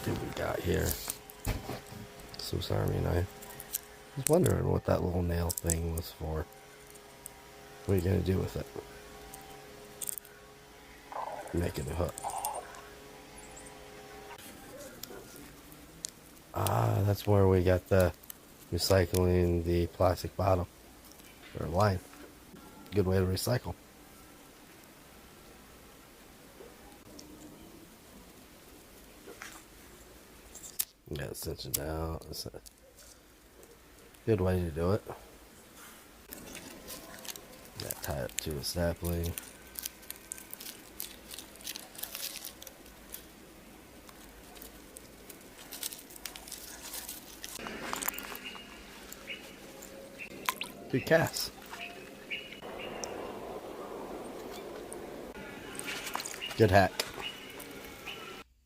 What we got here? Swiss Army knife. I was wondering what that little nail thing was for. What are you gonna do with it? Making a hook. Ah, that's where we got the recycling the plastic bottle or line. Good way to recycle. Yeah, cinch it down. It's a good way to do it. Yeah, tie it to a sapling. Good cast. Good hack.